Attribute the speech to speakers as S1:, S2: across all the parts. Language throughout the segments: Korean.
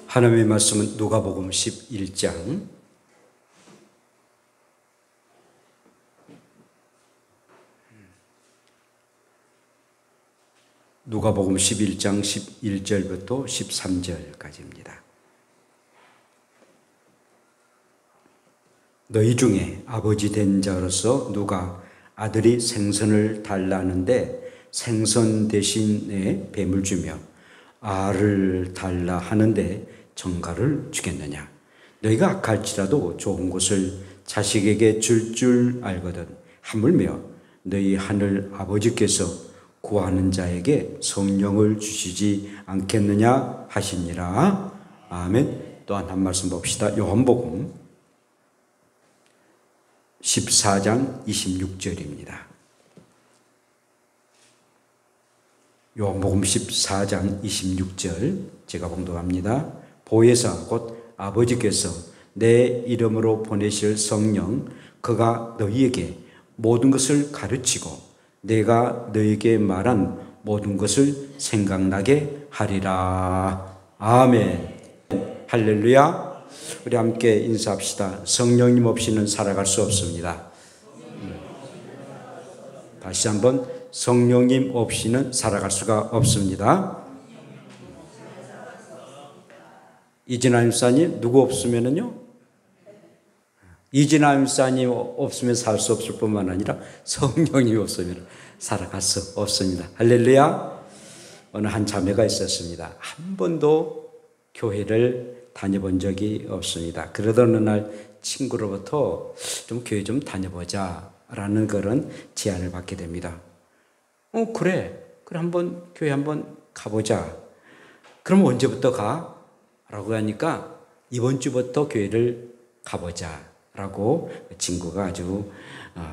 S1: 하나님의 말씀은 누가복음 11장 누가복음 11장 11절부터 13절까지입니다. 너희 중에 아버지 된 자로서 누가 아들이 생선을 달라는데 생선 대신에 뱀을 주며 알을 달라 하는데 정갈을 주겠느냐? 너희가 악할지라도 좋은 것을 자식에게 줄 알거든 하물며 너희 하늘 아버지께서 구하는 자에게 성령을 주시지 않겠느냐 하시니라. 아멘. 또한 한 말씀 봅시다. 요한복음 14장 26절입니다. 요한복음 14장 26절 제가 봉독합니다. 보혜사 곧 아버지께서 내 이름으로 보내실 성령 그가 너희에게 모든 것을 가르치고 내가 너희에게 말한 모든 것을 생각나게 하리라. 아멘. 할렐루야. 우리 함께 인사합시다. 성령님 없이는 살아갈 수 없습니다. 다시 한번 성령님 없이는 살아갈 수가 없습니다. 이진아 집사님 누구 없으면은요? 이진아 집사님 없으면 살 수 없을 뿐만 아니라 성령님이 없으면 살아갈 수 없습니다. 할렐루야. 어느 한 자매가 있었습니다. 한 번도 교회를 다녀본 적이 없습니다. 그러던 어느 날 친구로부터 좀 교회 좀 다녀보자 라는 그런 제안을 받게 됩니다. 그래 한번 교회 한번 가보자. 그럼 언제부터 가? 라고 하니까 이번 주부터 교회를 가보자 라고 친구가 아주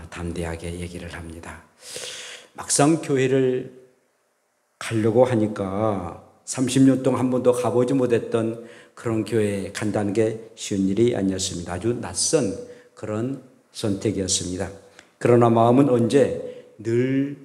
S1: 담대하게 얘기를 합니다. 막상 교회를 가려고 하니까 30년 동안 한 번도 가보지 못했던 그런 교회에 간다는 게 쉬운 일이 아니었습니다. 아주 낯선 그런 선택이었습니다. 그러나 마음은 언제 늘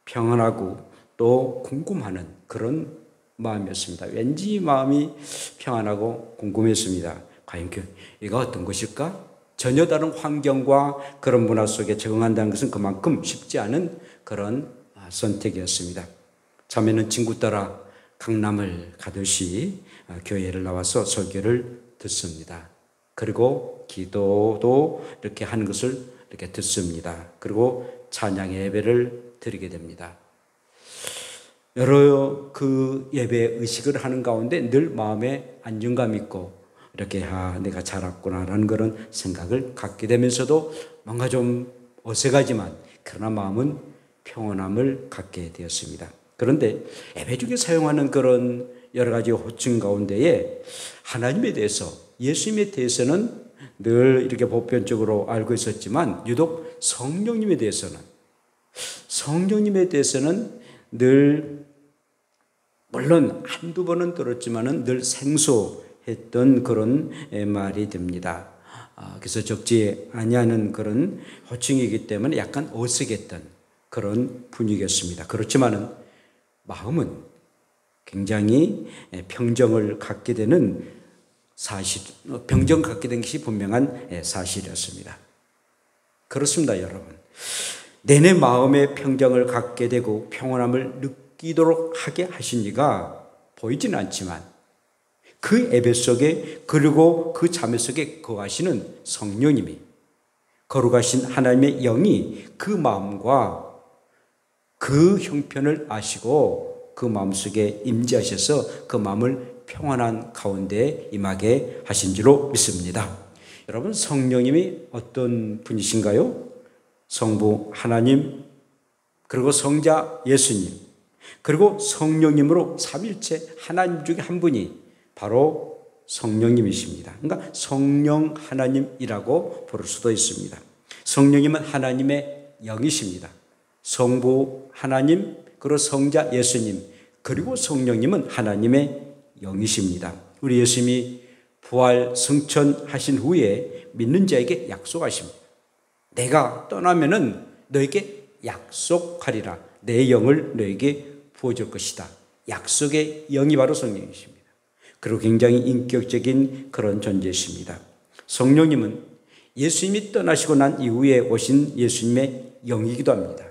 S1: 평안하고 또 궁금하는 그런 마음이었습니다. 왠지 마음이 평안하고 궁금했습니다. 과연 교회가 어떤 것일까? 전혀 다른 환경과 그런 문화 속에 적응한다는 것은 그만큼 쉽지 않은 그런 선택이었습니다. 자매는 친구 따라 강남을 가듯이 교회를 나와서 설교를 듣습니다. 그리고 기도도 이렇게 하는 것을 이렇게 듣습니다. 그리고 찬양 예배를 드리게 됩니다. 여러 그 예배 의식을 하는 가운데 늘 마음에 안정감 있고 이렇게 내가 잘 왔구나라는 그런 생각을 갖게 되면서도 뭔가 좀 어색하지만 그러나 마음은 평온함을 갖게 되었습니다. 그런데 예배 중에 사용하는 그런 여러 가지 호칭 가운데에 하나님에 대해서 예수님에 대해서는 늘 이렇게 보편적으로 알고 있었지만 유독 성령님에 대해서는 늘 물론 한두 번은 들었지만은 늘 생소했던 그런 말이 됩니다. 그래서 적지 아니하는 그런 호칭이기 때문에 약간 어색했던 그런 분위기였습니다. 그렇지만은 마음은 굉장히 평정을 갖게 되는 평정 갖게 된 것이 분명한 사실이었습니다. 그렇습니다, 여러분. 내내 마음의 평정을 갖게 되고 평온함을 느끼도록 하게 하신 이가 보이지는 않지만 그 예배 속에 그리고 그 잠의 속에 거하시는 성령님이 거룩하신 하나님의 영이 그 마음과 그 형편을 아시고 그 마음속에 임재하셔서 그 마음을 평안한 가운데 임하게 하신 줄로 믿습니다. 여러분, 성령님이 어떤 분이신가요? 성부 하나님, 그리고 성자 예수님, 그리고 성령님으로 삼일체 하나님 중에 한 분이 바로 성령님이십니다. 그러니까 성령 하나님이라고 부를 수도 있습니다. 성령님은 하나님의 영이십니다. 성부 하나님, 그리고 성자 예수님, 그리고 성령님은 하나님의 영이십니다. 우리 예수님이 부활 승천하신 후에 믿는 자에게 약속하십니다. 내가 떠나면은 너에게 약속하리라. 내 영을 너에게 부어줄 것이다. 약속의 영이 바로 성령이십니다. 그리고 굉장히 인격적인 그런 존재이십니다. 성령님은 예수님이 떠나시고 난 이후에 오신 예수님의 영이기도 합니다.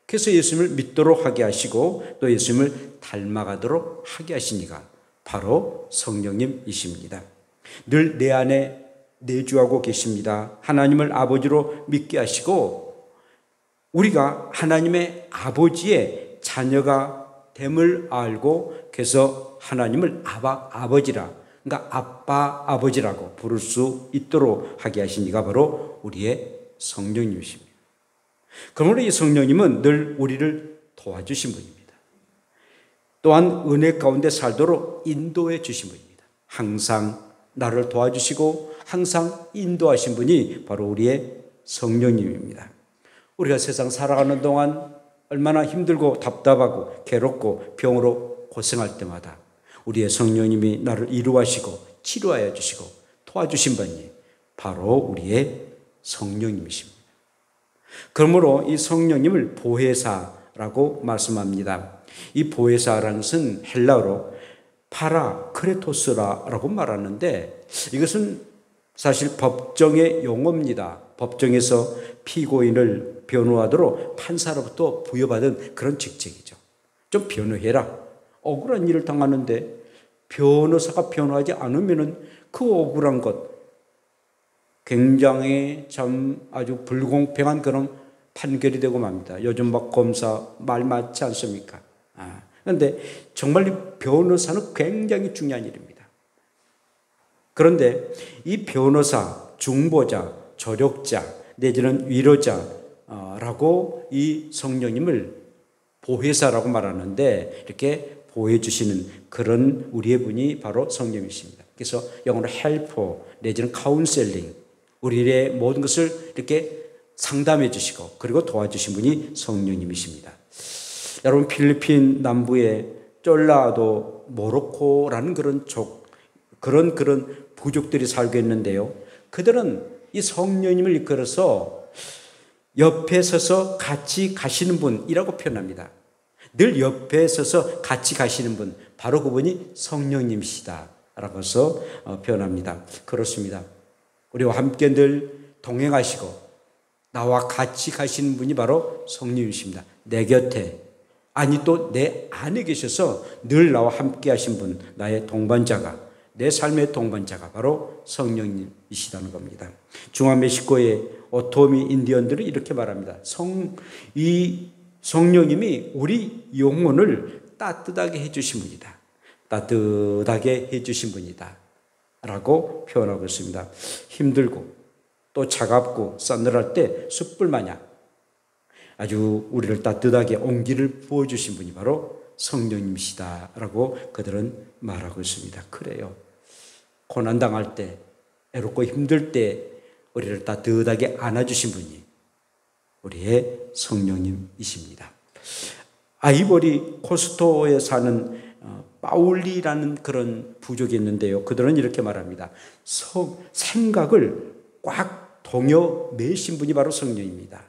S1: 그래서 예수님을 믿도록 하게 하시고 또 예수님을 닮아가도록 하게 하신 이가 바로 성령님이십니다. 늘 내 안에 내주하고 계십니다. 하나님을 아버지로 믿게 하시고 우리가 하나님의 아버지의 자녀가 됨을 알고 그래서 하나님을 아버지라, 그러니까 아빠 아버지라고 부를 수 있도록 하게 하신 이가 바로 우리의 성령님이십니다. 그러므로 이 성령님은 늘 우리를 도와주신 분입니다. 또한 은혜 가운데 살도록 인도해 주신 분입니다. 항상 나를 도와주시고 항상 인도하신 분이 바로 우리의 성령님입니다. 우리가 세상 살아가는 동안 얼마나 힘들고 답답하고 괴롭고 병으로 고생할 때마다 우리의 성령님이 나를 이루하시고 치료하여 주시고 도와주신 분이 바로 우리의 성령님이십니다. 그러므로 이 성령님을 보혜사라고 말씀합니다. 이 보혜사라는 것은 헬라어로 파라크레토스라고 말하는데 이것은 사실 법정의 용어입니다. 법정에서 피고인을 변호하도록 판사로부터 부여받은 그런 직책이죠. 좀 변호해라. 억울한 일을 당하는데 변호사가 변호하지 않으면 그 억울한 것 굉장히 참 아주 불공평한 그런 판결이 되고 맙니다. 요즘 막 검사 말 맞지 않습니까? 그런데 정말 이 변호사는 굉장히 중요한 일입니다. 그런데 이 변호사, 중보자, 조력자 내지는 위로자라고 이 성령님을 보혜사라고 말하는데 이렇게 보호해 주시는 그런 우리의 분이 바로 성령이십니다. 그래서 영어로 헬퍼 내지는 카운셀링 우리의 모든 것을 이렇게 상담해 주시고 그리고 도와주신 분이 성령님이십니다. 여러분 필리핀 남부에 쫄라도 모로코라는 그런 부족들이 살고 있는데요. 그들은 이 성령님을 이끌어서 옆에 서서 같이 가시는 분이라고 표현합니다. 늘 옆에 서서 같이 가시는 분, 바로 그분이 성령님이시다라고 해서 표현합니다. 그렇습니다. 우리와 함께 늘 동행하시고 나와 같이 가시는 분이 바로 성령이십니다. 내 곁에, 아니 또 내 안에 계셔서 늘 나와 함께 하신 분, 나의 동반자가, 내 삶의 동반자가 바로 성령님이시다는 겁니다. 중화멕시코의 오토미 인디언들은 이렇게 말합니다. 이 성령님이 우리 영혼을 따뜻하게 해주신 분이다. 따뜻하게 해주신 분이다. 라고 표현하고 있습니다. 힘들고 또 차갑고 싸늘할 때 숯불 마냥 아주 우리를 따뜻하게 온기를 부어주신 분이 바로 성령님이시다라고 그들은 말하고 있습니다. 그래요. 고난당할 때, 애롭고 힘들 때 우리를 따뜻하게 안아주신 분이 우리의 성령님이십니다. 아이보리 코스토에 사는 파울리라는 그런 부족이 있는데요. 그들은 이렇게 말합니다. 생각을 꽉 동여 매신 분이 바로 성령입니다.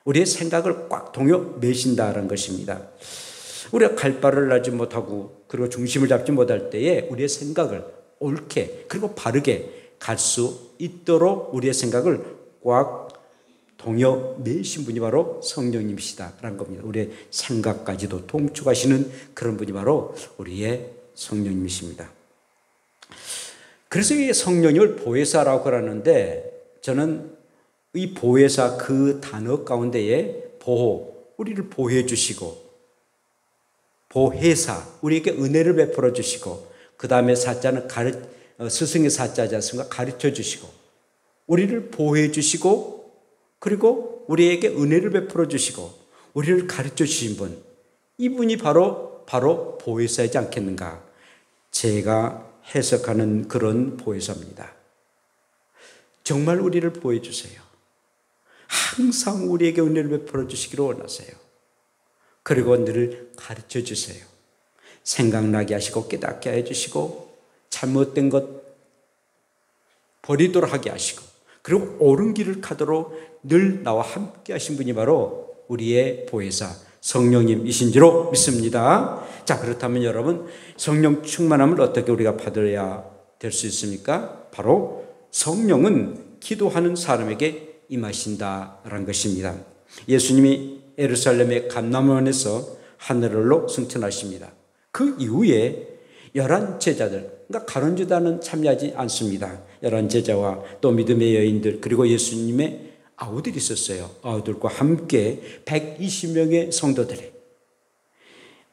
S1: 우리의 생각을 꽉 동여 매신다는 것입니다. 우리가 갈 바를 알지 못하고 그리고 중심을 잡지 못할 때에 우리의 생각을 옳게 그리고 바르게 갈 수 있도록 우리의 생각을 꽉 동여 매신 분이 바로 성령님이시다라는 겁니다. 우리의 생각까지도 통축하시는 그런 분이 바로 우리의 성령님이십니다. 그래서 이 성령님을 보혜사라고 하는데 저는 이 보혜사 그 단어 가운데에 보호, 우리를 보호해 주시고 보혜사, 우리에게 은혜를 베풀어 주시고 그 다음에 사자는 스승의 사자지 않습니까? 가르쳐 주시고 우리를 보호해 주시고 그리고 우리에게 은혜를 베풀어 주시고 우리를 가르쳐 주신 분, 이분이 바로 보혜사이지 않겠는가? 제가 해석하는 그런 보혜사입니다. 정말 우리를 보호해 주세요. 항상 우리에게 은혜를 베풀어 주시기를 원하세요. 그리고 늘 가르쳐 주세요. 생각나게 하시고 깨닫게 해주시고 잘못된 것 버리도록 하게 하시고 그리고 옳은 길을 가도록 늘 나와 함께 하신 분이 바로 우리의 보혜사 성령님이신지로 믿습니다. 자, 그렇다면 여러분, 성령 충만함을 어떻게 우리가 받아야 될 수 있습니까? 바로 성령은 기도하는 사람에게 임하신다라는 것입니다. 예수님이 예루살렘의 감람원에서 하늘로 승천하십니다. 그 이후에 11 제자들, 그러니까 가론유다는 참여하지 않습니다. 11 제자와 또 믿음의 여인들, 그리고 예수님의 아우들이 있었어요. 아우들과 함께 120명의 성도들이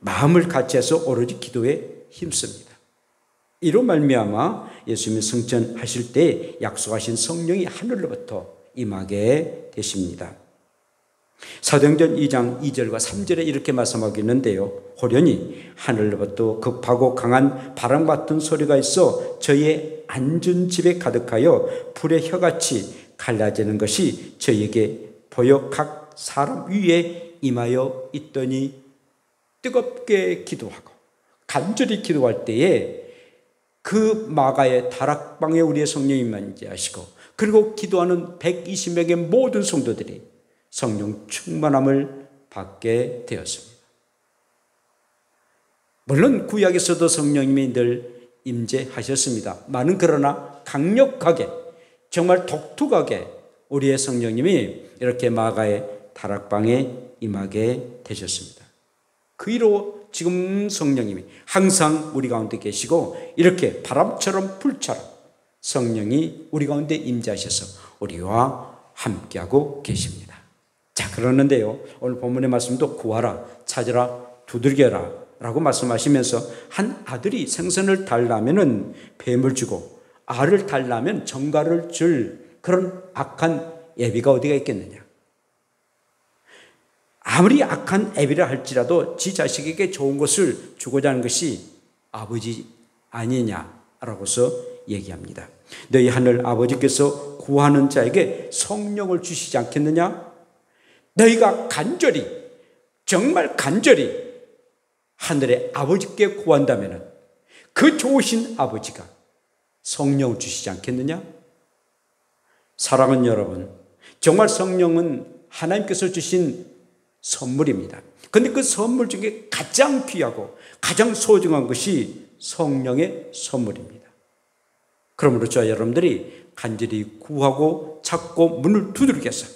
S1: 마음을 같이해서 오로지 기도에 힘씁니다. 이로 말미암아 예수님이 승천하실 때 약속하신 성령이 하늘로부터 임하게 되십니다. 사도행전 2장 2절과 3절에 이렇게 말씀하고 있는데요. 호련히 하늘로부터 급하고 강한 바람 같은 소리가 있어 저희의 앉은 집에 가득하여 불의 혀같이 갈라지는 것이 저희에게 보여 각 사람 위에 임하여 있더니 뜨겁게 기도하고 간절히 기도할 때에 그 마가의 다락방에 우리의 성령이 임하시고 그리고 기도하는 120명의 모든 성도들이 성령 충만함을 받게 되었습니다. 물론 구약에서도 성령님이 늘 임재하셨습니다. 많은 그러나 강력하게 정말 독특하게 우리의 성령님이 이렇게 마가의 다락방에 임하게 되셨습니다. 그 이로 지금 성령님이 항상 우리 가운데 계시고 이렇게 바람처럼 불처럼 성령이 우리 가운데 임재하셔서 우리와 함께하고 계십니다. 자, 그러는데요, 오늘 본문의 말씀도 구하라, 찾으라, 두들겨라 라고 말씀하시면서 한 아들이 생선을 달라면 뱀을 주고 알을 달라면 정갈을 줄 그런 악한 애비가 어디가 있겠느냐. 아무리 악한 애비라 할지라도 지 자식에게 좋은 것을 주고자 하는 것이 아버지 아니냐라고서 얘기합니다. 너희 하늘 아버지께서 구하는 자에게 성령을 주시지 않겠느냐? 너희가 간절히, 정말 간절히 하늘의 아버지께 구한다면 그 좋으신 아버지가 성령을 주시지 않겠느냐? 사랑하는 여러분, 정말 성령은 하나님께서 주신 선물입니다. 그런데 그 선물 중에 가장 귀하고 가장 소중한 것이 성령의 선물입니다. 그러므로 저와 여러분들이 간절히 구하고 찾고 문을 두드리겠어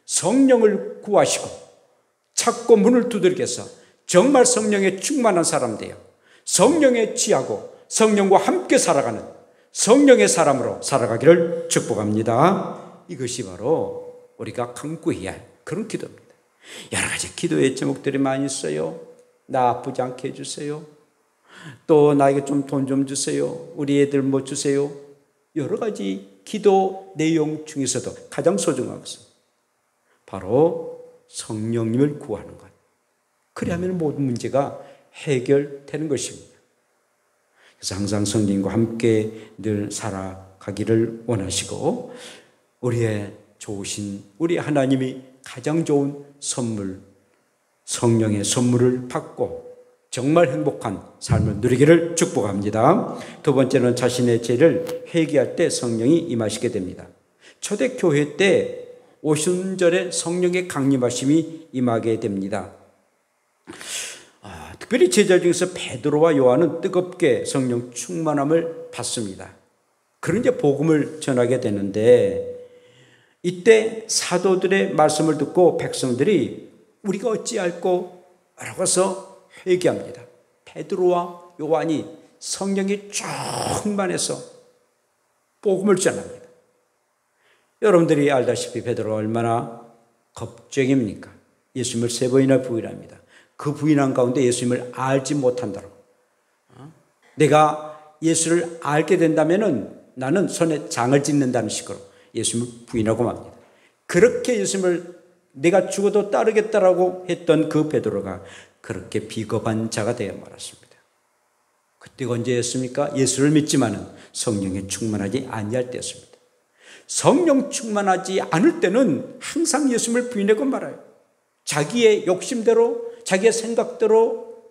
S1: 성령을 구하시고 찾고 문을 두드리겠어 정말 성령에 충만한 사람 되어 성령에 취하고 성령과 함께 살아가는 성령의 사람으로 살아가기를 축복합니다. 이것이 바로 우리가 강구해야 할 그런 기도입니다. 여러 가지 기도의 제목들이 많이 있어요. 나 아프지 않게 해주세요. 또 나에게 좀 돈 좀 주세요. 우리 애들 뭐 주세요. 여러 가지 기도 내용 중에서도 가장 소중한 것은 바로 성령님을 구하는 것. 그래야만 모든 문제가 해결되는 것입니다. 그래서 항상 성령님과 함께 늘 살아가기를 원하시고 우리의 좋으신 우리 하나님이 가장 좋은 선물, 성령의 선물을 받고 정말 행복한 삶을 누리기를 축복합니다. 두 번째는 자신의 죄를 회개할 때 성령이 임하시게 됩니다. 초대교회 때 오순절에 성령의 강림하심이 임하게 됩니다. 특별히 제자 중에서 베드로와 요한은 뜨겁게 성령 충만함을 받습니다. 그런 이제 복음을 전하게 되는데 이때 사도들의 말씀을 듣고 백성들이 우리가 어찌할꼬? 라고 해서 회개합니다. 베드로와 요한이 성령이 충만해서 복음을 전합니다. 여러분들이 알다시피 베드로가 얼마나 겁쟁입니까? 예수님을 3번이나 부인합니다. 그 부인한 가운데 예수님을 알지 못한다고. 내가 예수를 알게 된다면 나는 손에 장을 찢는다는 식으로 예수님을 부인하고 맙니다. 그렇게 예수님을 내가 죽어도 따르겠다라고 했던 그 베드로가 그렇게 비겁한 자가 되어 말았습니다. 그때가 언제였습니까? 예수를 믿지만은 성령에 충만하지 아니할 때였습니다. 성령 충만하지 않을 때는 항상 예수님을 부인하고 말아요. 자기의 욕심대로 자기의 생각대로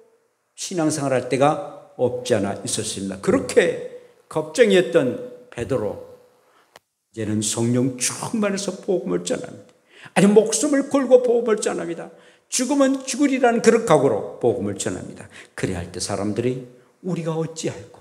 S1: 신앙생활 할 때가 없지 않아 있었습니다. 그렇게 겁쟁이였던 베드로 이제는 성령 충만해서 복음을 전합니다. 아니 목숨을 걸고 복음을 전합니다. 죽으면 죽으리라는 그런 각오로 복음을 전합니다. 그래야 할 때 사람들이 우리가 어찌할꼬?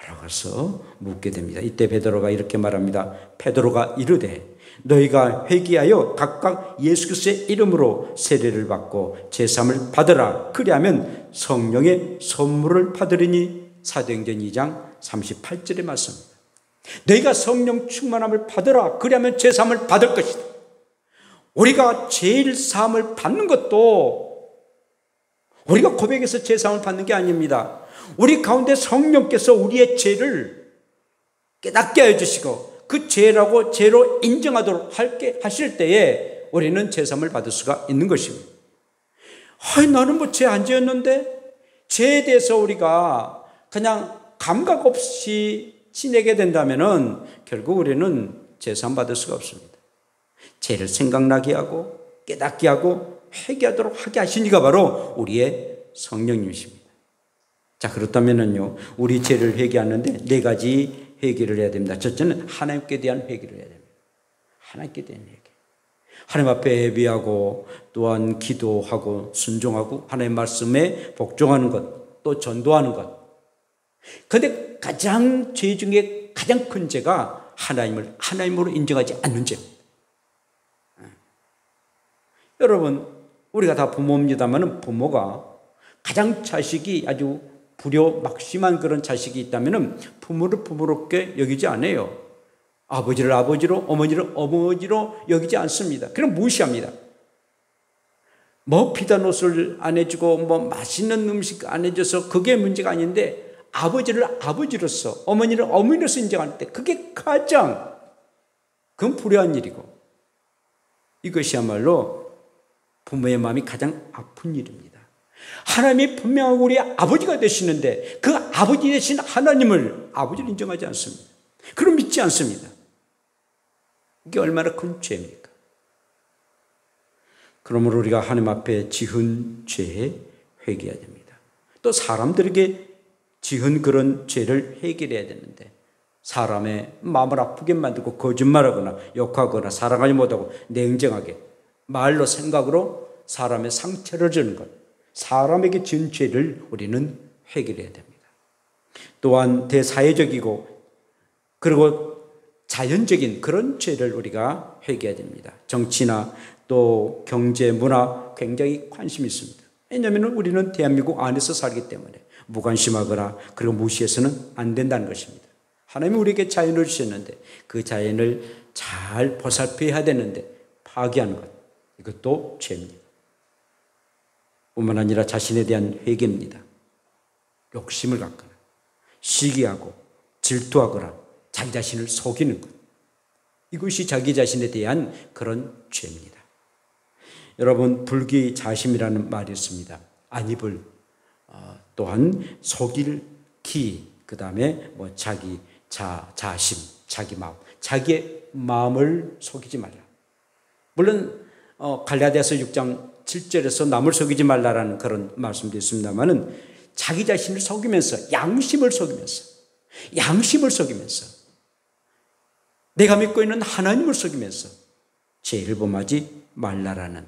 S1: 라고 해서 묻게 됩니다. 이때 베드로가 이렇게 말합니다. 베드로가 이르되 너희가 회개하여 각각 예수 그리스도의 이름으로 세례를 받고 제사함을 받으라. 그리하면 성령의 선물을 받으리니. 사도행전 2장 38절의 말씀입니다. 너희가 성령 충만함을 받으라. 그리하면 제사함을 받을 것이다. 우리가 제일 사함을 받는 것도 우리가 고백해서 제사함을 받는 게 아닙니다. 우리 가운데 성령께서 우리의 죄를 깨닫게 해주시고 그 죄라고 죄로 인정하도록 하실 때에 우리는 제사함을 받을 수가 있는 것입니다. 나는 뭐 죄 안 지었는데? 죄에 대해서 우리가 그냥 감각 없이 지내게 된다면은 결국 우리는 제사함 받을 수가 없습니다. 죄를 생각나게 하고 깨닫게 하고 회개하도록 하게 하신 이가 바로 우리의 성령님이십니다. 자, 그렇다면은요, 우리 죄를 회개하는데 네 가지 회개를 해야 됩니다. 첫째는 하나님께 대한 회개를 해야 됩니다. 하나님께 대한 회개. 하나님 앞에 예비하고 또한 기도하고 순종하고 하나님의 말씀에 복종하는 것, 또 전도하는 것. 그런데 가장 죄 중에 가장 큰 죄가 하나님을 하나님으로 인정하지 않는 죄입니다. 여러분, 우리가 다 부모입니다만 부모가 가장 자식이 아주 불효막심한 그런 자식이 있다면 부모를 부모롭게 여기지 않아요. 아버지를 아버지로, 어머니를 어머니로 여기지 않습니다. 그냥 무시합니다. 뭐 비단 옷을 안 해주고 뭐 맛있는 음식 안 해줘서 그게 문제가 아닌데 아버지를 아버지로서, 어머니를 어머니로서 인정할 때 그게 가장 그건 불효한 일이고 이것이야말로 부모의 마음이 가장 아픈 일입니다. 하나님이 분명하고 우리의 아버지가 되시는데 그 아버지 되신 하나님을 아버지로 인정하지 않습니다. 그럼 믿지 않습니다. 이게 얼마나 큰 죄입니까? 그러므로 우리가 하나님 앞에 지은 죄에 회개해야 됩니다. 또 사람들에게 지은 그런 죄를 해결해야 되는데 사람의 마음을 아프게 만들고 거짓말하거나 욕하거나 사랑하지 못하고 냉정하게 말로 생각으로 사람의 상처를 주는 것, 사람에게 지은 죄를 우리는 해결해야 됩니다. 또한 대사회적이고 그리고 자연적인 그런 죄를 우리가 회개해야 됩니다. 정치나 또 경제, 문화 굉장히 관심이 있습니다. 왜냐하면 우리는 대한민국 안에서 살기 때문에 무관심하거나 그리고 무시해서는 안 된다는 것입니다. 하나님이 우리에게 자연을 주셨는데 그 자연을 잘 보살펴야 되는데 파괴하는 것, 이것도 죄입니다. 뿐만 아니라 자신에 대한 회개입니다. 욕심을 갖거나 시기하고 질투하거나 자기 자신을 속이는 것, 이것이 자기 자신에 대한 그런 죄입니다. 여러분, 불기자심이라는 말이 있습니다. 안입을 또한 속일 기, 그 다음에 뭐 자기 자심, 자기 마음, 자기의 마음을 속이지 말라. 물론 갈라디아서 6장 7절에서 남을 속이지 말라라는 그런 말씀도 있습니다만은 자기 자신을 속이면서 양심을 속이면서 내가 믿고 있는 하나님을 속이면서 죄를 범하지 말라라는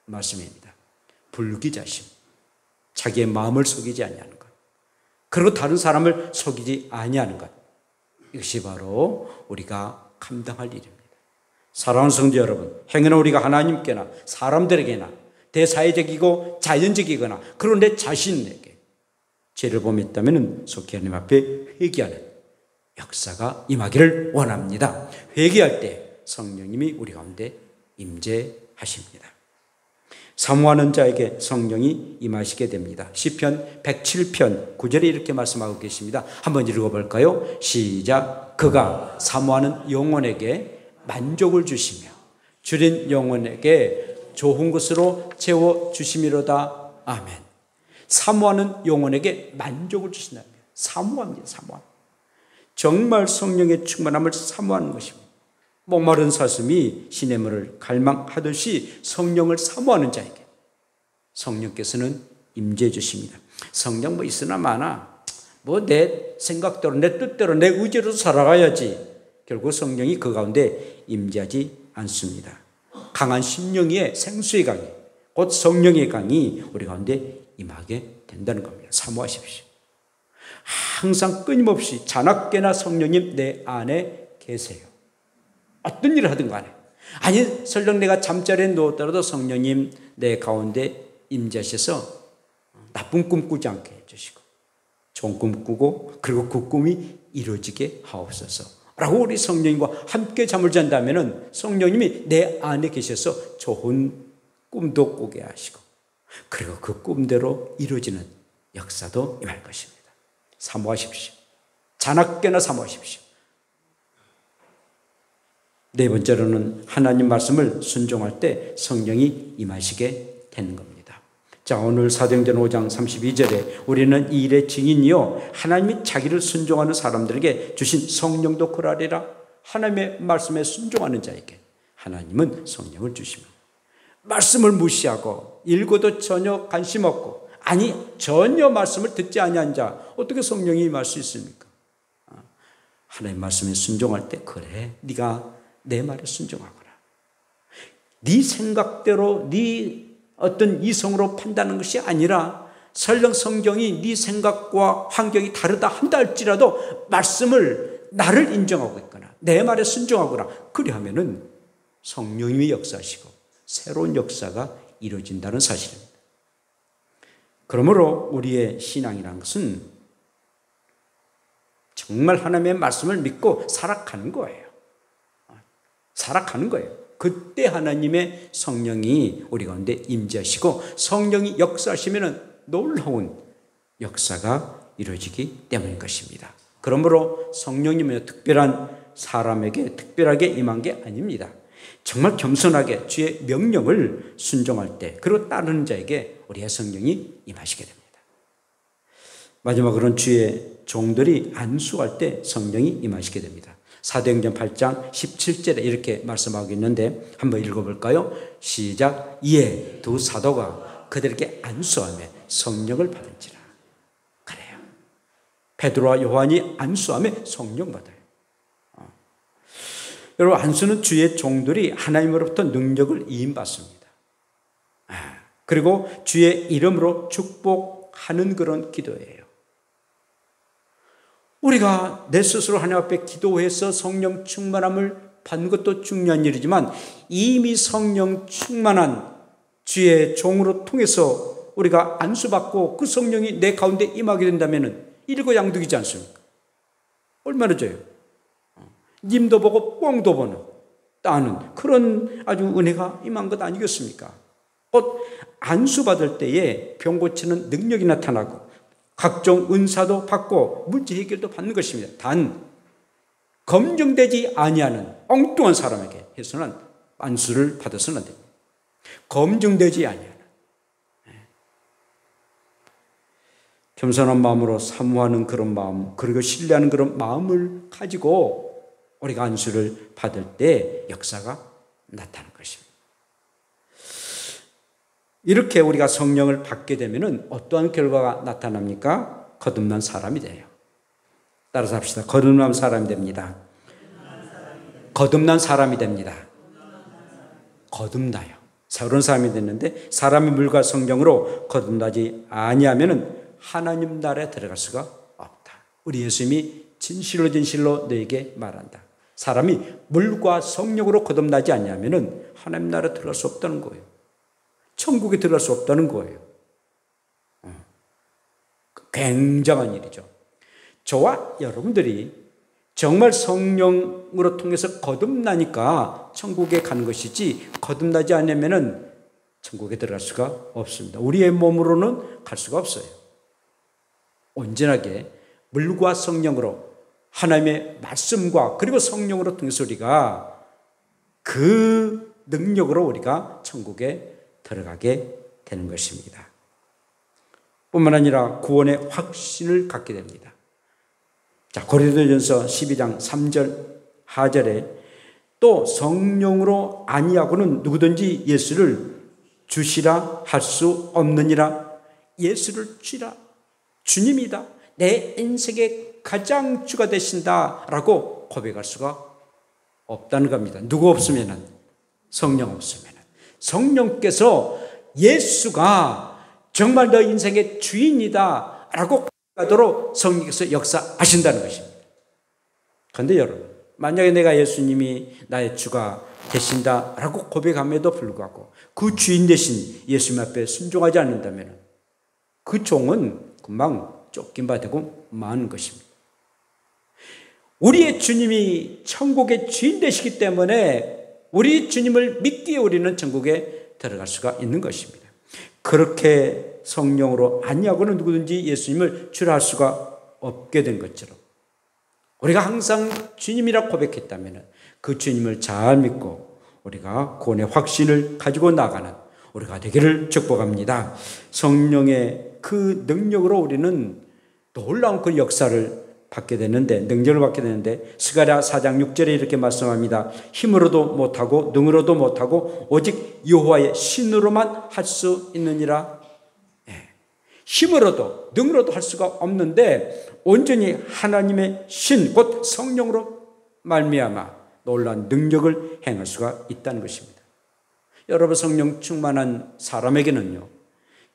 S1: 말씀입니다. 불기자심, 자기의 마음을 속이지 아니하는 것, 그리고 다른 사람을 속이지 아니하는 것, 이것이 바로 우리가 감당할 일입니다. 사랑하는 성도 여러분, 행여나 우리가 하나님께나 사람들에게나 대사회적이고 자연적이거나 그런 내 자신에게 죄를 범했다면 속히 하나님 앞에 회개하는 역사가 임하기를 원합니다. 회개할 때 성령님이 우리 가운데 임재하십니다. 사모하는 자에게 성령이 임하시게 됩니다. 시편 107편 9절에 이렇게 말씀하고 계십니다. 한번 읽어볼까요? 시작. 그가 사모하는 영혼에게 만족을 주시며 줄인 영혼에게 좋은 것으로 채워주심이로다. 아멘. 사모하는 영혼에게 만족을 주신다면 사모합니다. 정말 성령의 충만함을 사모하는 것입니다. 목마른 사슴이 시냇물을 갈망하듯이 성령을 사모하는 자에게 성령께서는 임재해 주십니다. 성령 뭐 있으나 마나 뭐 내 생각대로 내 뜻대로 내 의지로 살아가야지 결국 성령이 그 가운데 임재하지 않습니다. 강한 심령 위에 생수의 강이 곧 성령의 강이 우리 가운데 임하게 된다는 겁니다. 사모하십시오. 항상 끊임없이 자나깨나 성령님 내 안에 계세요. 어떤 일을 하든 간에. 아니 설령 내가 잠자리에 누웠더라도 성령님 내 가운데 임재하셔서 나쁜 꿈 꾸지 않게 해주시고 좋은 꿈 꾸고 그리고 그 꿈이 이루어지게 하옵소서 라고 우리 성령님과 함께 잠을 잔다면 성령님이 내 안에 계셔서 좋은 꿈도 꾸게 하시고 그리고 그 꿈대로 이루어지는 역사도 임할 것입니다. 사모하십시오. 자나깨나 사모하십시오. 네 번째로는 하나님 말씀을 순종할 때 성령이 임하시게 되는 겁니다. 자, 오늘 사도행전 5장 32절에 우리는 이 일의 증인이요 하나님이 자기를 순종하는 사람들에게 주신 성령도 그러하리라. 하나님의 말씀에 순종하는 자에게 하나님은 성령을 주십니다. 말씀을 무시하고 읽어도 전혀 관심 없고 아니 전혀 말씀을 듣지 아니한 자 어떻게 성령이 임할 수 있습니까? 하나님 말씀에 순종할 때 그래 네가 내 말에 순종하거라. 네 생각대로 네 어떤 이성으로 판단하는 것이 아니라 설령 성경이 네 생각과 환경이 다르다 한다 할지라도 말씀을 나를 인정하고 있거나 내 말에 순종하거나 그리하면은 성령님이 역사하시고 새로운 역사가 이루어진다는 사실입니다. 그러므로 우리의 신앙이라는 것은 정말 하나님의 말씀을 믿고 살아가는 거예요. 살아가는 거예요. 그때 하나님의 성령이 우리 가운데 임재하시고 성령이 역사하시면 놀라운 역사가 이루어지기 때문인 것입니다. 그러므로 성령님은 특별한 사람에게 특별하게 임한 게 아닙니다. 정말 겸손하게 주의 명령을 순종할 때 그리고 따르는 자에게 우리의 성령이 임하시게 됩니다. 마지막으로는 주의 종들이 안수할 때 성령이 임하시게 됩니다. 사도행전 8장 17절에 이렇게 말씀하고 있는데 한번 읽어볼까요? 시작. 이에 두 사도가 그들에게 안수하며 성령을 받은지라. 그래요. 베드로와 요한이 안수하며 성령 받아요. 여러분 안수는 주의 종들이 하나님으로부터 능력을 이임받습니다. 그리고 주의 이름으로 축복하는 그런 기도예요. 우리가 내 스스로 하나님 앞에 기도해서 성령 충만함을 받는 것도 중요한 일이지만 이미 성령 충만한 주의 종으로 통해서 우리가 안수받고 그 성령이 내 가운데 임하게 된다면 일거양득이지 않습니까? 얼마나 줘요? 님도 보고 뻥도 보는 따는 그런 아주 은혜가 임한 것 아니겠습니까? 곧 안수받을 때에 병 고치는 능력이 나타나고 각종 은사도 받고 문제 해결도 받는 것입니다. 단 검증되지 아니하는 엉뚱한 사람에게 해서는 안수를 받아서는 안 됩니다. 검증되지 아니하는 겸손한 마음으로 사모하는 그런 마음 그리고 신뢰하는 그런 마음을 가지고 우리가 안수를 받을 때 역사가 나타나는 것입니다. 이렇게 우리가 성령을 받게 되면 어떠한 결과가 나타납니까? 거듭난 사람이 돼요. 따라서 합시다. 거듭난 사람이 됩니다. 거듭난 사람이 됩니다. 거듭나요. 새로운 사람이 됐는데 사람이 물과 성령으로 거듭나지 아니하면 하나님 나라에 들어갈 수가 없다. 우리 예수님이 진실로 진실로 너에게 말한다. 사람이 물과 성령으로 거듭나지 아니하면 하나님 나라에 들어갈 수 없다는 거예요. 천국에 들어갈 수 없다는 거예요. 굉장한 일이죠. 저와 여러분들이 정말 성령으로 통해서 거듭나니까 천국에 가는 것이지 거듭나지 않으면 천국에 들어갈 수가 없습니다. 우리의 몸으로는 갈 수가 없어요. 온전하게 물과 성령으로 하나님의 말씀과 그리고 성령으로 통해서 우리가 그 능력으로 우리가 천국에 들어가게 되는 것입니다. 뿐만 아니라 구원의 확신을 갖게 됩니다. 자, 고린도전서 12장 3절 하절에 또 성령으로 아니하고는 누구든지 예수를 주시라 할 수 없느니라. 예수를 주라. 주님이다. 내 인생의 가장 주가 되신다라고 고백할 수가 없다는 겁니다. 누구 없으면은 성령 없으면 성령께서 예수가 정말 너 인생의 주인이다 라고 고백하도록 성령께서 역사하신다는 것입니다. 그런데 여러분, 만약에 내가 예수님이 나의 주가 되신다 라고 고백함에도 불구하고 그 주인 되신 예수님 앞에 순종하지 않는다면 그 종은 금방 쫓긴 바 되고 마는 것입니다. 우리의 주님이 천국의 주인 되시기 때문에 우리 주님을 믿기에 우리는 천국에 들어갈 수가 있는 것입니다. 그렇게 성령으로 아니하고는 누구든지 예수님을 주라 할 수가 없게 된 것처럼 우리가 항상 주님이라 고백했다면 그 주님을 잘 믿고 우리가 구원의 확신을 가지고 나가는 우리가 되기를 축복합니다. 성령의 그 능력으로 우리는 놀라운 그 역사를 받게 되는데, 능력을 받게 되는데, 스가랴 4장 6절에 이렇게 말씀합니다. 힘으로도 못하고 능으로도 못하고 오직 여호와의 신으로만 할 수 있느니라. 힘으로도 능으로도 할 수가 없는데 온전히 하나님의 신, 곧 성령으로 말미암아 놀라운 능력을 행할 수가 있다는 것입니다. 여러분, 성령 충만한 사람에게는요,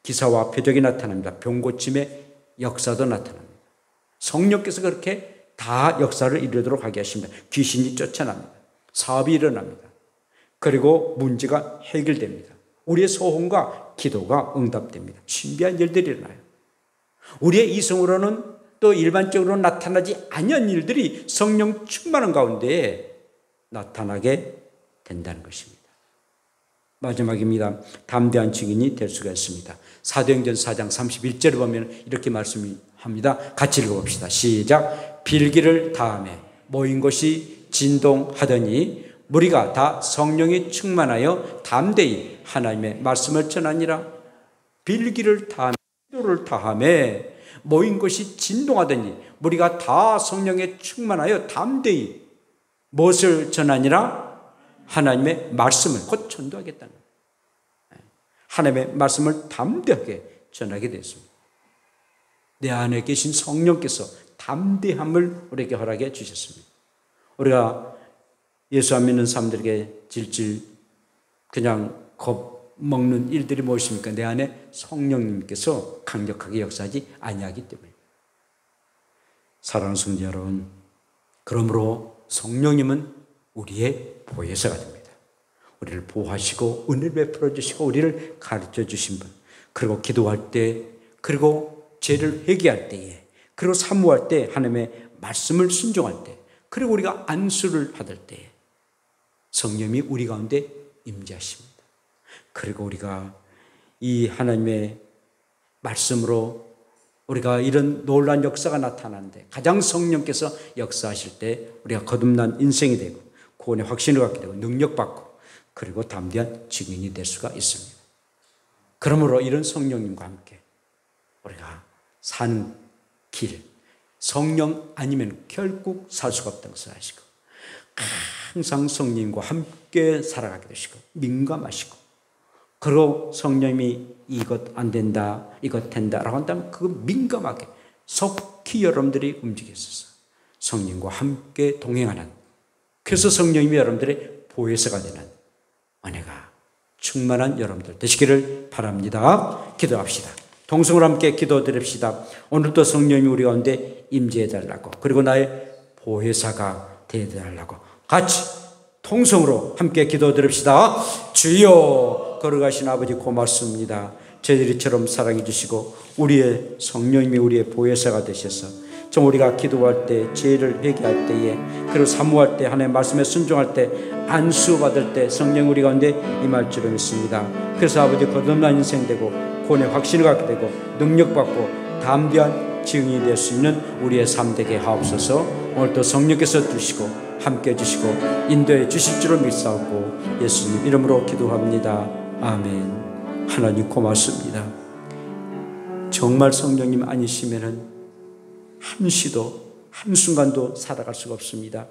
S1: 기사와 표적이 나타납니다. 병고침의 역사도 나타납니다. 성령께서 그렇게 다 역사를 이루도록 하게 하십니다. 귀신이 쫓아납니다. 사업이 일어납니다. 그리고 문제가 해결됩니다. 우리의 소원과 기도가 응답됩니다. 신비한 일들이 일어나요. 우리의 이성으로는 또 일반적으로 나타나지 않은 일들이 성령 충만한 가운데 나타나게 된다는 것입니다. 마지막입니다. 담대한 증인이 될 수가 있습니다. 사도행전 4장 31절을 보면 이렇게 말씀합니다. 같이 읽어봅시다. 시작. 빌기를 다하매 모인 곳이 진동하더니 무리가 다 성령이 충만하여 담대히 하나님의 말씀을 전하니라. 빌기를 다하매, 기도를 다하매 모인 곳이 진동하더니 무리가 다 성령에 충만하여 담대히 무엇을 전하니라? 하나님의 말씀을 곧 전도하겠다는 거예요. 하나님의 말씀을 담대하게 전하게 됐습니다. 내 안에 계신 성령께서 담대함을 우리에게 허락해 주셨습니다. 우리가 예수 안 믿는 사람들에게 질질 그냥 겁먹는 일들이 무엇입니까? 내 안에 성령님께서 강력하게 역사하지 아니하기 때문에. 사랑하는 성도 여러분, 그러므로 성령님은 우리의 보혜사가 됩니다. 우리를 보호하시고 은혜를 베풀어 주시고 우리를 가르쳐 주신 분, 그리고 기도할 때, 그리고 죄를 회개할 때에, 그리고 사모할 때, 하나님의 말씀을 순종할 때, 그리고 우리가 안수를 받을 때에 성령이 우리 가운데 임재하십니다. 그리고 우리가 이 하나님의 말씀으로 우리가 이런 놀라운 역사가 나타나는데 가장 성령께서 역사하실 때 우리가 거듭난 인생이 되고 구원의 확신을 갖게 되고 능력받고 그리고 담대한 증인이 될 수가 있습니다. 그러므로 이런 성령님과 함께 우리가 사는 길, 성령 아니면 결국 살 수가 없다는 것을 아시고 항상 성령님과 함께 살아가게 되시고 민감하시고, 그리고 성령님이 이것 안 된다, 이것 된다라고 한다면 그 민감하게 속히 여러분들이 움직였어서 성령과 함께 동행하는, 그래서 성령님이 여러분들의 보혜사가 되는 은혜가 충만한 여러분들 되시기를 바랍니다. 기도합시다. 동성으로 함께 기도드립시다. 오늘도 성령님이 우리 가운데 임재해달라고, 그리고 나의 보혜사가 되어달라고 같이 통성으로 함께 기도드립시다. 주여, 걸어가신 아버지 고맙습니다. 저희들이처럼 사랑해 주시고 우리의 성령님이 우리의 보혜사가 되셔서 좀 우리가 기도할 때, 죄를 회개할 때에, 그리고 사모할 때, 하나님의 말씀에 순종할 때, 안수 받을 때 성령 우리 가운데 임할 줄을 믿습니다. 그래서 아버지 거듭난 인생 되고 구원의 확신을 갖게 되고 능력받고 담대한 증인이 될 수 있는 우리의 삶 되게 하옵소서. 오늘도 성령께서 주시고 함께 해주시고 인도해 주실 줄을 믿사옵고 예수님 이름으로 기도합니다. 아멘. 하나님 고맙습니다. 정말 성령님 아니시면은 한시도 한순간도 살아갈 수가 없습니다.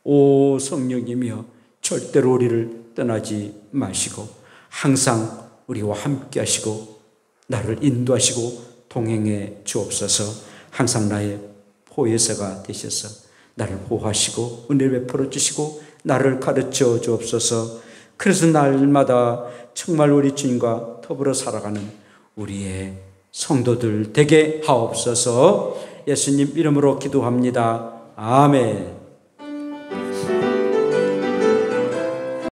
S1: 오 성령님이여, 절대로 우리를 떠나지 마시고 항상 우리와 함께 하시고 나를 인도하시고 동행해 주옵소서. 항상 나의 보혜사가 되셔서 나를 보호하시고 은혜를 베풀어 주시고 나를 가르쳐 주옵소서. 그래서 날마다 정말 우리 주님과 더불어 살아가는 우리의 성도들 되게 하옵소서. 예수님 이름으로 기도합니다. 아멘.